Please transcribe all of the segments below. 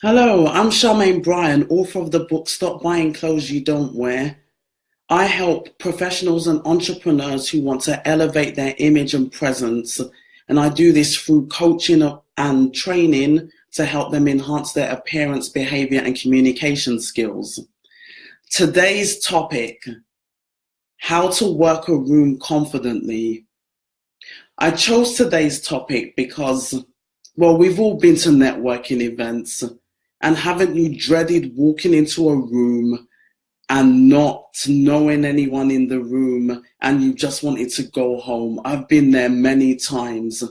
Hello, I'm Charmaine Bryan, author of the book Stop Buying Clothes You Don't Wear. I help professionals and entrepreneurs who want to elevate their image and presence, and I do this through coaching and training to help them enhance their appearance, behavior, and communication skills. Today's topic: how to work a room confidently. I chose today's topic because, well, we've all been to networking events, and haven't you dreaded walking into a room and not knowing anyone in the room and you just wanted to go home? I've been there many times.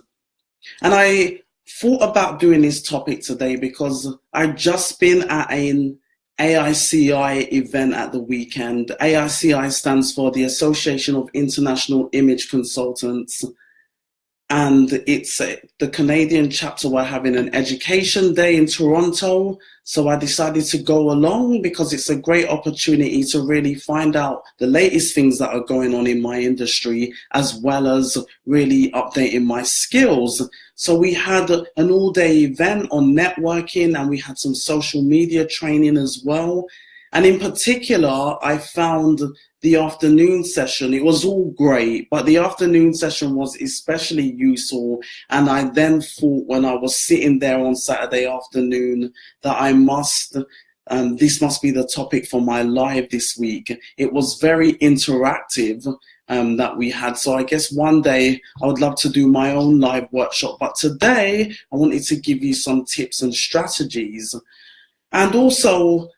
And I thought about doing this topic today because I'd just been at an AICI event at the weekend. AICI stands for the Association of International Image Consultants, and it's the Canadian chapter. We're having an education day in Toronto, so I decided to go along because it's a great opportunity to really find out the latest things that are going on in my industry, as well as really updating my skills. So we had an all-day event on networking, and we had some social media training as well. And in particular, I found the afternoon session, it was all great, but the afternoon session was especially useful. And I then thought, when I was sitting there on Saturday afternoon, that this must be the topic for my live this week. It was very interactive that we had. So I guess one day I would love to do my own live workshop. But today I wanted to give you some tips and strategies. And also,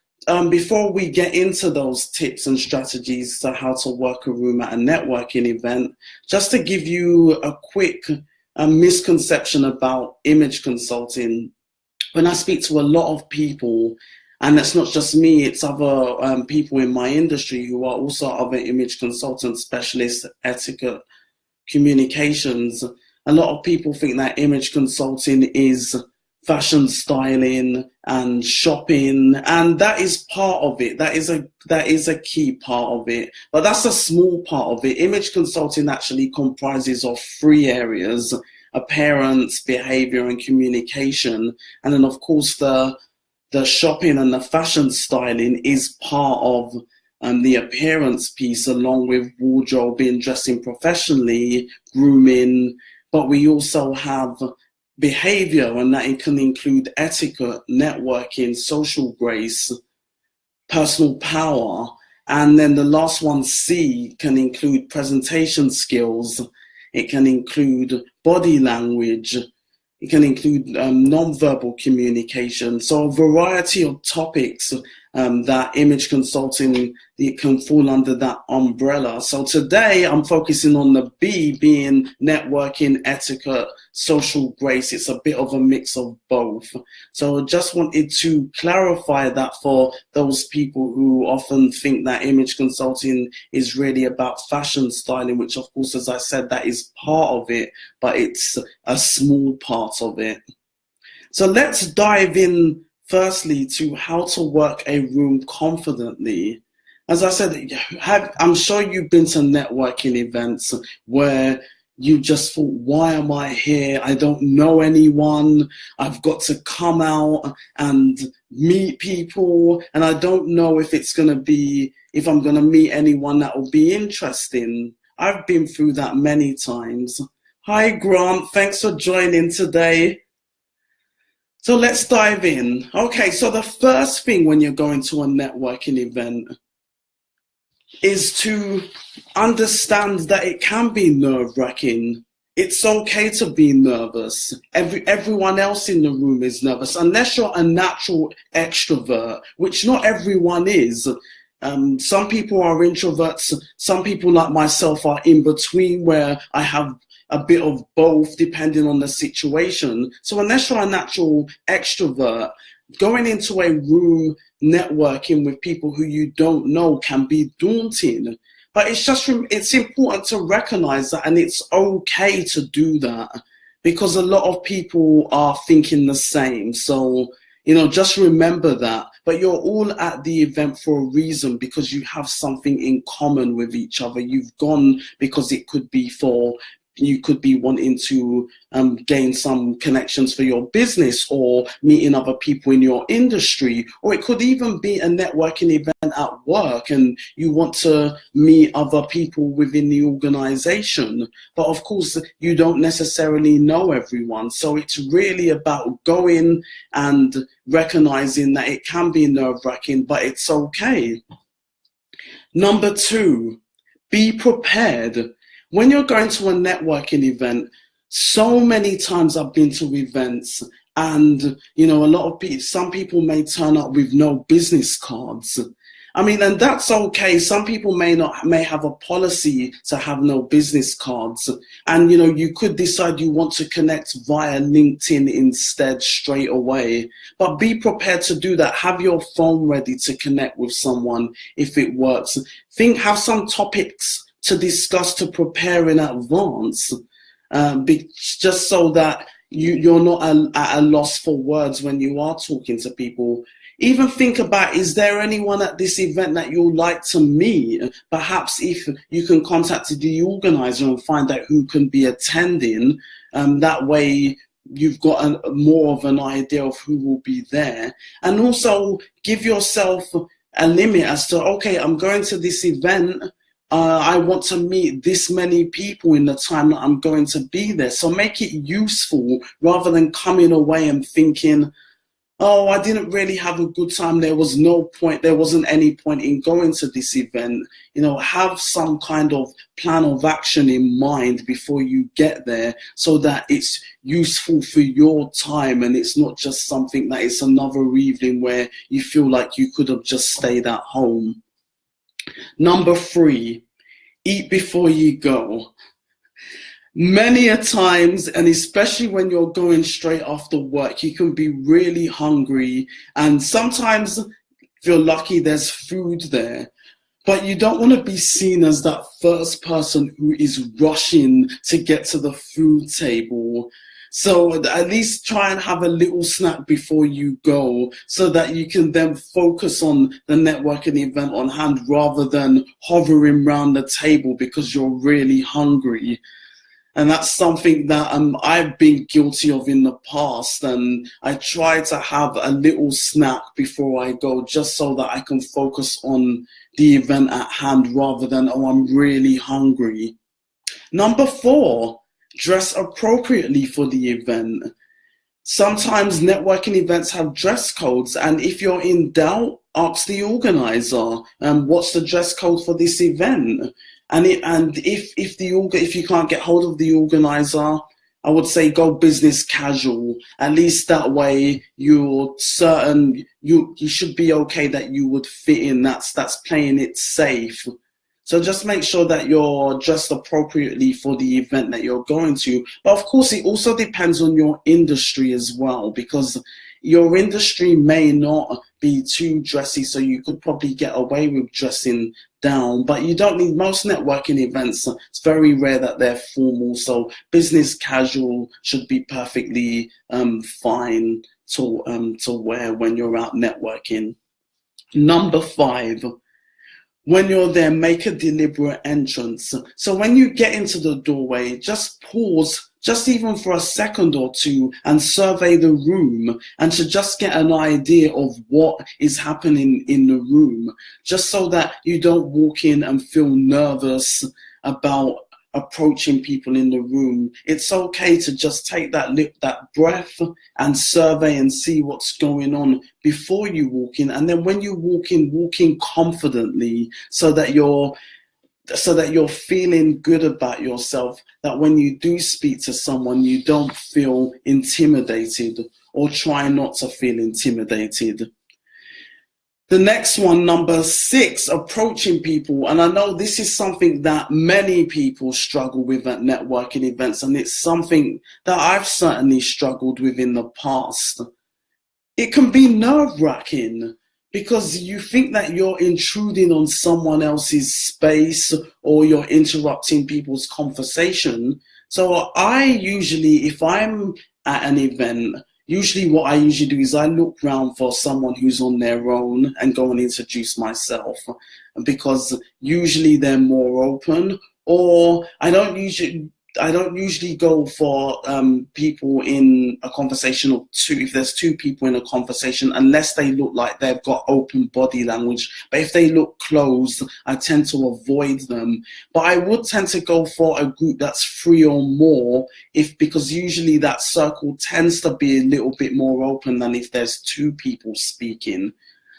before we get into those tips and strategies to how to work a room at a networking event, just to give you a quick misconception about image consulting. When I speak to a lot of people, and that's not just me, it's other people in my industry who are also other image consultants, specialists, etiquette, communications, a lot of people think that image consulting is fashion styling and shopping, and that is part of it. That is a key part of it, but that's a small part of it. Image consulting actually comprises of three areas: appearance, behavior, and communication. And then of course the shopping and the fashion styling is part of the appearance piece, along with wardrobing, dressing professionally, grooming. But we also have behavior, and that it can include etiquette, networking, social grace, personal power. And then the last one, C, can include presentation skills. It can include body language. It can include non-verbal communication. So a variety of topics that image consulting, it can fall under that umbrella. So today I'm focusing on the B, being networking, etiquette, social grace. It's a bit of a mix of both. So I just wanted to clarify that for those people who often think that image consulting is really about fashion styling, which of course, as I said, that is part of it, but it's a small part of it. So let's dive in firstly to how to work a room confidently. As I said, I'm sure you've been to networking events where you just thought, why am I here? I don't know anyone. I've got to come out and meet people, and I don't know if I'm going to meet anyone that will be interesting. I've been through that many times. Hi, Grant. Thanks for joining today. So let's dive in. Okay, so the first thing when you're going to a networking event is to understand that it can be nerve-wracking. It's okay to be nervous. Everyone else in the room is nervous, unless you're a natural extrovert, which not everyone is. Some people are introverts. Some people like myself are in between, where I have a bit of both depending on the situation. So unless you're a natural extrovert, going into a room networking with people who you don't know can be daunting. But it's important to recognize that, and it's okay to do that, because a lot of people are thinking the same. So, just remember that. But you're all at the event for a reason, because you have something in common with each other. You've gone because it could be for you could be wanting to gain some connections for your business or meeting other people in your industry, or it could even be a networking event at work and you want to meet other people within the organization. But of course, you don't necessarily know everyone. So it's really about going and recognizing that it can be nerve-wracking, but it's okay. Number 2, be prepared. When you're going to a networking event, so many times I've been to events and, a lot of people, some people may turn up with no business cards. And that's okay. Some people may have a policy to have no business cards. And, you could decide you want to connect via LinkedIn instead straight away. But be prepared to do that. Have your phone ready to connect with someone if it works. Have some topics to discuss to prepare in advance, just so that you're not at a loss for words when you are talking to people. Even think about, is there anyone at this event that you'd like to meet? Perhaps if you can contact the organizer and find out who can be attending, that way you've got more of an idea of who will be there. And also give yourself a limit as to, okay, I'm going to this event, I want to meet this many people in the time that I'm going to be there. So make it useful rather than coming away and thinking, oh, I didn't really have a good time. There wasn't any point in going to this event. Have some kind of plan of action in mind before you get there so that it's useful for your time and it's not just something that it's another evening where you feel like you could have just stayed at home. Number 3, eat before you go. Many a times, and especially when you're going straight after work, you can be really hungry. And sometimes, if you're lucky, there's food there. But you don't want to be seen as that first person who is rushing to get to the food table. So at least try and have a little snack before you go so that you can then focus on the networking event on hand rather than hovering around the table because you're really hungry. And that's something that I've been guilty of in the past. And I try to have a little snack before I go just so that I can focus on the event at hand rather than, oh, I'm really hungry. Number 4, dress appropriately for the event. Sometimes networking events have dress codes, and if you're in doubt, ask the organizer, what's the dress code for this event? And if you can't get hold of the organizer, I would say go business casual. At least that way you're certain you should be okay that you would fit in. That's playing it safe. So just make sure that you're dressed appropriately for the event that you're going to. But of course, it also depends on your industry as well, because your industry may not be too dressy, so you could probably get away with dressing down. But you don't need, most networking events, it's very rare that they're formal, so business casual should be perfectly fine to wear when you're out networking. Number 5. When you're there, make a deliberate entrance. So when you get into the doorway, just pause, just even for a second or two, and survey the room and to just get an idea of what is happening in the room, just so that you don't walk in and feel nervous about approaching people in the room. It's okay to just take that breath and survey and see what's going on before you walk in. And then when you walk in confidently so that you're feeling good about yourself, that when you do speak to someone, you don't feel intimidated, or try not to feel intimidated. The next one, number 6, approaching people. And I know this is something that many people struggle with at networking events, and it's something that I've certainly struggled with in the past. It can be nerve-wracking because you think that you're intruding on someone else's space or you're interrupting people's conversation. So I usually, if I'm at an event, usually what I usually do is I look around for someone who's on their own and go and introduce myself, because usually they're more open. Or I don't usually, I don't usually go for people in a conversation of two, if there's two people in a conversation, unless they look like they've got open body language. But if they look closed, I tend to avoid them. But I would tend to go for a group that's 3 or more, because usually that circle tends to be a little bit more open than if there's 2 people speaking.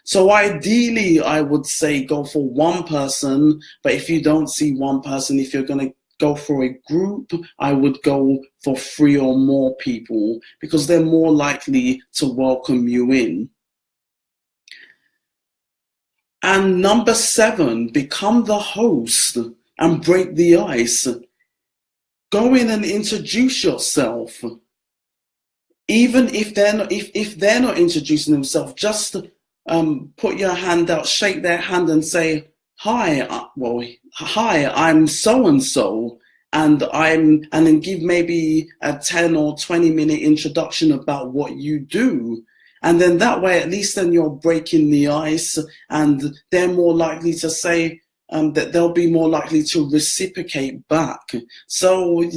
So ideally, I would say go for 1 person, but if you don't see 1 person, if you're going to go for a group, I would go for 3 or more people, because they're more likely to welcome you in. And number 7, become the host and break the ice. Go in and introduce yourself. Even if they're not introducing themselves, just put your hand out, shake their hand and say, hi, I'm so-and-so, and then give maybe a 10 or 20 minute introduction about what you do. And then that way, at least then you're breaking the ice, and they're more likely to say that they'll be more likely to reciprocate back. So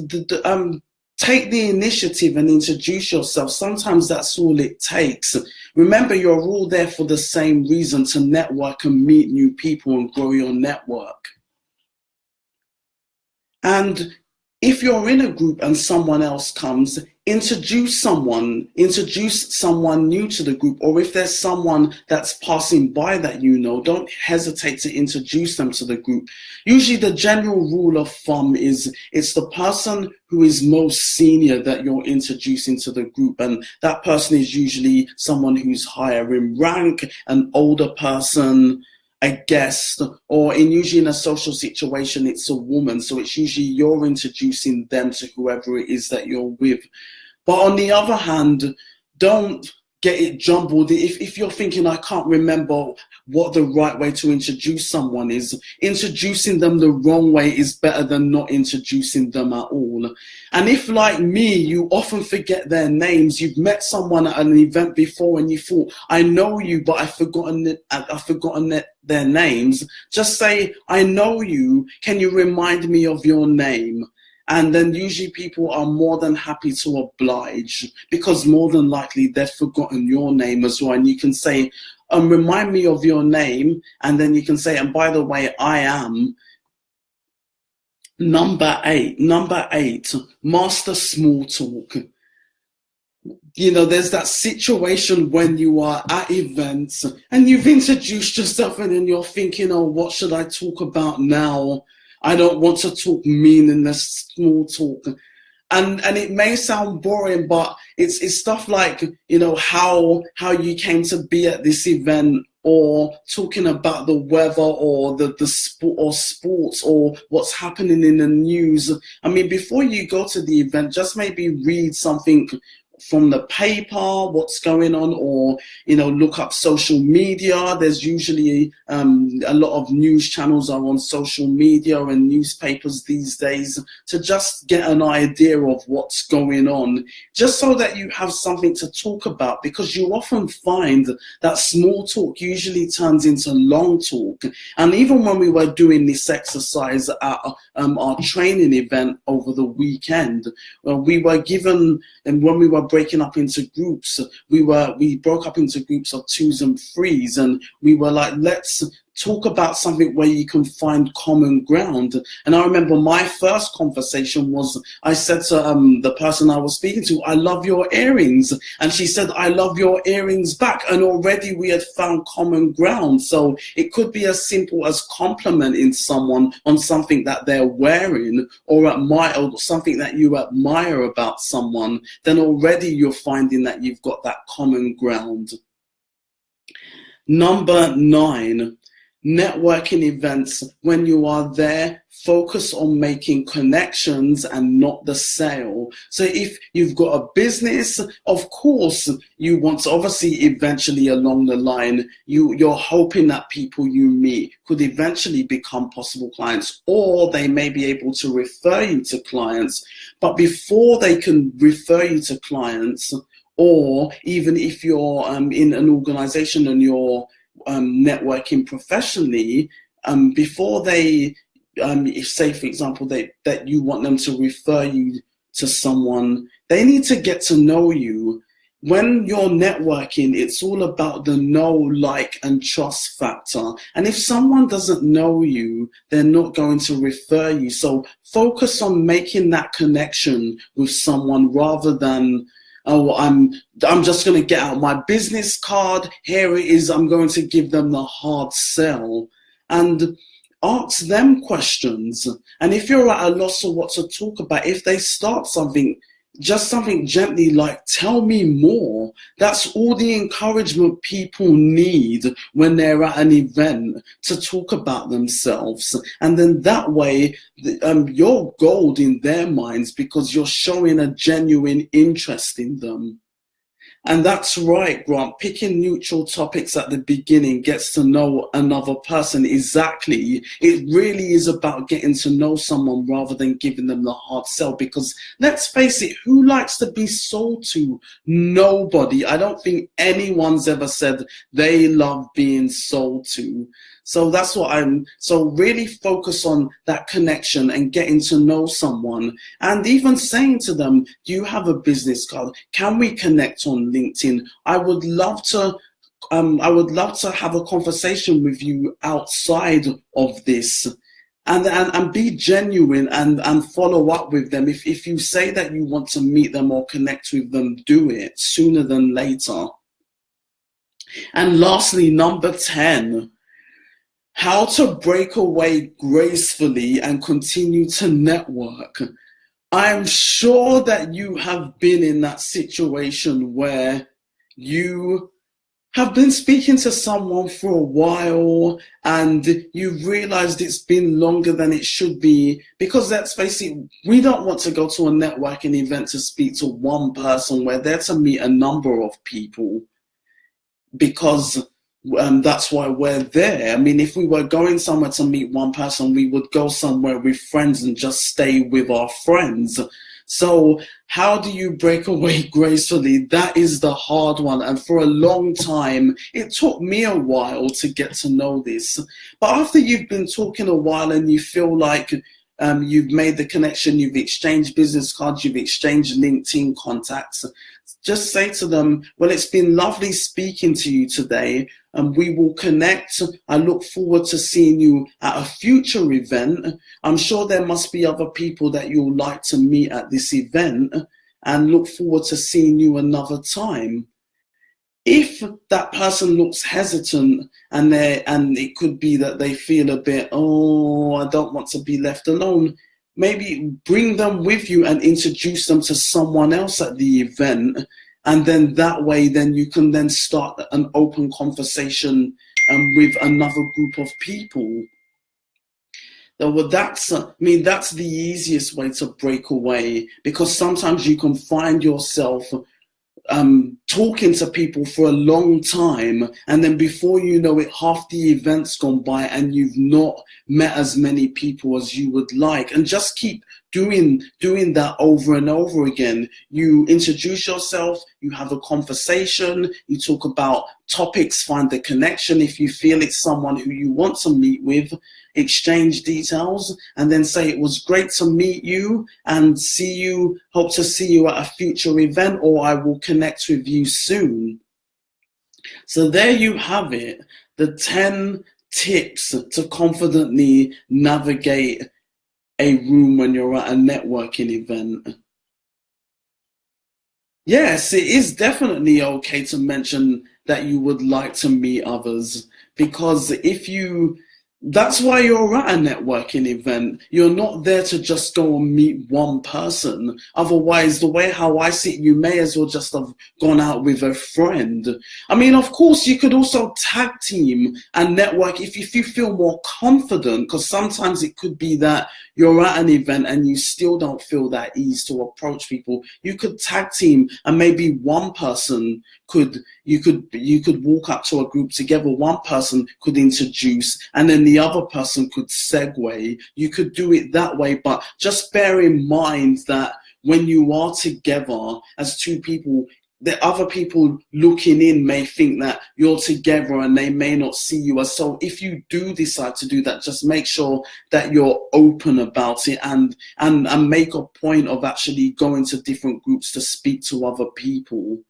take the initiative and introduce yourself. Sometimes that's all it takes. Remember, you're all there for the same reason, to network and meet new people and grow your network. And if you're in a group and someone else comes, introduce someone new to the group. Or if there's someone that's passing by that you know, don't hesitate to introduce them to the group. Usually the general rule of thumb is it's the person who is most senior that you're introducing to the group, and that person is usually someone who's higher in rank, an older person, a guest, or usually in a social situation, it's a woman. So it's usually you're introducing them to whoever it is that you're with. But on the other hand, don't get it jumbled. If you're thinking, I can't remember what the right way to introduce someone is, introducing them the wrong way is better than not introducing them at all. And if, like me, you often forget their names, you've met someone at an event before and you thought, I know you, but I've forgotten their names, just say, I know you, can you remind me of your name? And then usually people are more than happy to oblige, because more than likely they've forgotten your name as well. And you can say, remind me of your name. And then you can say, and by the way, I am. Number eight, master small talk. You know, there's that situation when you are at events and you've introduced yourself and then you're thinking, oh, what should I talk about now? I don't want to talk meaningless small talk. And it may sound boring, but it's stuff like, you know, how you came to be at this event, or talking about the weather or the sport or sports or what's happening in the news. I mean, before you go to the event, just maybe read something from the paper, what's going on, or, you know, look up social media. There's usually a lot of news channels are on social media and newspapers these days, to just get an idea of what's going on, just so that you have something to talk about, because you often find that small talk usually turns into long talk. And even when we were doing this exercise at our training event over the weekend, we were given, and when we were breaking up into groups, we broke up into groups of 2s and 3s, and we were like, let's talk about something where you can find common ground. And I remember my first conversation was, I said to the person I was speaking to, I love your earrings. And she said, I love your earrings back. And already we had found common ground. So it could be as simple as complimenting someone on something that they're wearing, or something that you admire about someone. Then already you're finding that you've got that common ground. Number 9. Networking events, when you are there, focus on making connections and not the sale. So if you've got a business, of course, you want to, obviously, eventually along the line, you're hoping that people you meet could eventually become possible clients, or they may be able to refer you to clients. But before they can refer you to clients, or even if you're in an organization and you're networking professionally, before they if, say, for example, that you want them to refer you to someone, they need to get to know you. When you're networking, it's all about the know, like, and trust factor. And if someone doesn't know you, they're not going to refer you. So focus on making that connection with someone rather than, oh, I'm just going to get out my business card. Here it is. I'm going to give them the hard sell. And ask them questions. And if you're at a loss of what to talk about, if they start something, just something gently like, tell me more. That's all the encouragement people need when they're at an event, to talk about themselves. And then that way, you're gold in their minds because you're showing a genuine interest in them. And that's right, Grant. Picking neutral topics at the beginning gets to know another person. Exactly. It really is about getting to know someone rather than giving them the hard sell. Because let's face it, who likes to be sold to? Nobody. I don't think anyone's ever said they love being sold to. So that's what so really focus on that connection and getting to know someone, and even saying to them, do you have a business card? Can we connect on LinkedIn? I would love to have a conversation with you outside of this. And be genuine and follow up with them. If you say that you want to meet them or connect with them, do it sooner than later. And lastly, number 10, how to break away gracefully and continue to network. I'm sure that you have been in that situation where you have been speaking to someone for a while and you've realized it's been longer than it should be, because let's face it, we don't want to go to a networking event to speak to one person. We're there to meet a number of people, because that's why we're there. I mean, if we were going somewhere to meet one person, we would go somewhere with friends and just stay with our friends. So how do you break away gracefully? That is the hard one. And for a long time, it took me a while to get to know this. But after you've been talking a while and you feel like you've made the connection, you've exchanged business cards, you've exchanged LinkedIn contacts, just say to them, well, it's been lovely speaking to you today, and we will connect. I look forward to seeing you at a future event. I'm sure there must be other people that you'll like to meet at this event, and look forward to seeing you another time. If that person looks hesitant and it could be that they feel a bit, oh, I don't want to be left alone, maybe bring them with you and introduce them to someone else at the event. And then that way, then you can then start an open conversation with another group of people. That's the easiest way to break away, because sometimes you can find yourself talking to people for a long time, and then before you know it, half the event's gone by and you've not met as many people as you would like. And just keep doing that over and over again. You introduce yourself, you have a conversation, you talk about topics, find the connection. If you feel it's someone who you want to meet with, exchange details, and then say, it was great to meet you and hope to see you at a future event, or I will connect with you soon. So there you have it, the 10 tips to confidently navigate a room when you're at a networking event. Yes, it is definitely okay to mention that you would like to meet others, because that's why you're at a networking event. You're not there to just go and meet one person. Otherwise, the way how I see it, you may as well just have gone out with a friend. I mean, of course, you could also tag team and network if you feel more confident, because sometimes it could be that you're at an event and you still don't feel that ease to approach people. You could tag team, and maybe one person you could walk up to a group together. One person could introduce, and then the other person could segue. You could do it that way, but just bear in mind that when you are together as two people, the other people looking in may think that you're together and they may not see you as. So if you do decide to do that, just make sure that you're open about it and make a point of actually going to different groups to speak to other people.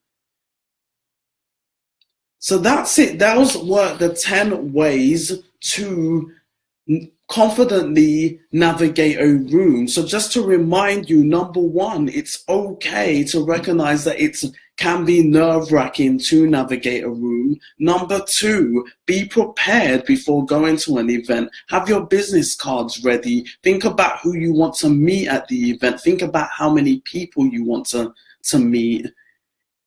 So that's it. Those were the 10 ways to confidently navigate a room. So just to remind you, number one, it's okay to recognize that it can be nerve-wracking to navigate a room. Number two, be prepared before going to an event. Have your business cards ready. Think about who you want to meet at the event. Think about how many people you want to meet.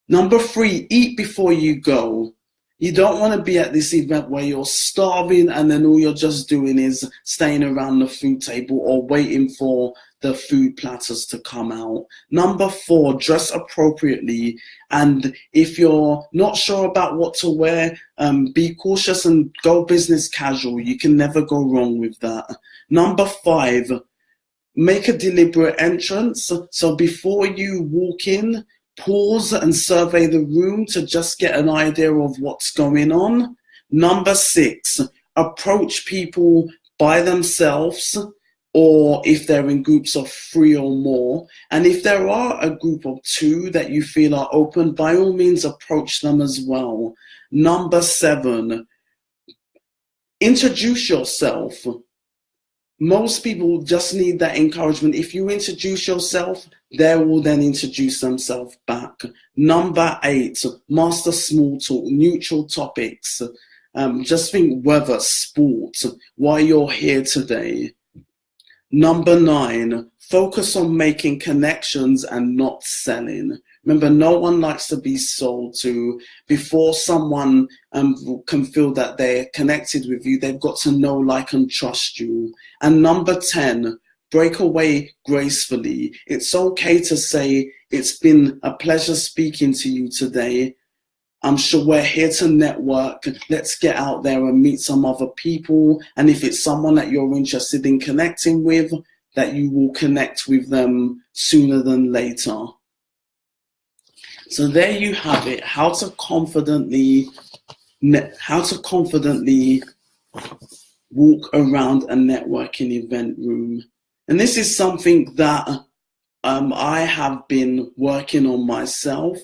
Number three, eat before you go. You don't want to be at this event where you're starving and then all you're just doing is staying around the food table or waiting for the food platters to come out. Number four, dress appropriately. And if you're not sure about what to wear, be cautious and go business casual. You can never go wrong with that. Number five, make a deliberate entrance. So before you walk in, pause and survey the room to just get an idea of what's going on. Number six, approach people by themselves or if they're in groups of 3 or more. And if there are a group of 2 that you feel are open, by all means approach them as well. Number 7, introduce yourself. Most people just need that encouragement. If you introduce yourself, they will then introduce themselves back. Number 8, master small talk, neutral topics. Just think weather, sport, why you're here today. Number 9, focus on making connections and not selling. Remember, no one likes to be sold to. Before someone can feel that they're connected with you, they've got to know, like, and trust you. And number 10, break away gracefully. It's okay to say, it's been a pleasure speaking to you today. I'm sure we're here to network. Let's get out there and meet some other people. And if it's someone that you're interested in connecting with, that you will connect with them sooner than later. So there you have it, how to confidently walk around a networking event room. And this is something that I have been working on myself.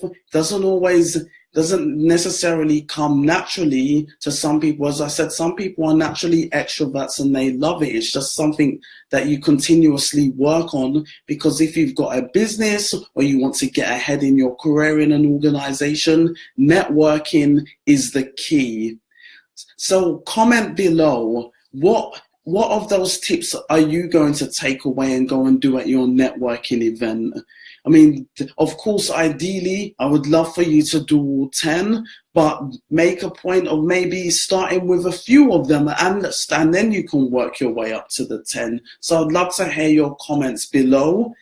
Doesn't necessarily come naturally to some people. As I said, some people are naturally extroverts and they love it. It's just something that you continuously work on, because if you've got a business or you want to get ahead in your career in an organization, networking is the key. So comment below, what of those tips are you going to take away and go and do at your networking event? I mean, of course, ideally, I would love for you to do all 10, but make a point of maybe starting with a few of them and then you can work your way up to the 10. So I'd love to hear your comments below.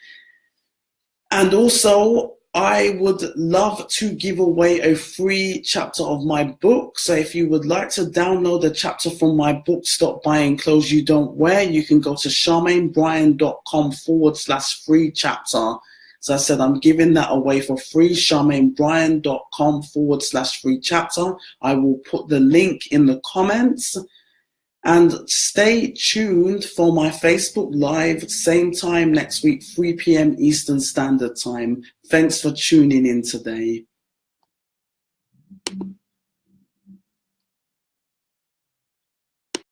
And also, I would love to give away a free chapter of my book. So if you would like to download a chapter from my book, Stop Buying Clothes You Don't Wear, you can go to charmainebryan.com/free chapter. So I said, I'm giving that away for free, charmainebryan.com/free chapter. I will put the link in the comments. And stay tuned for my Facebook Live, same time next week, 3 p.m. Eastern Standard Time. Thanks for tuning in today.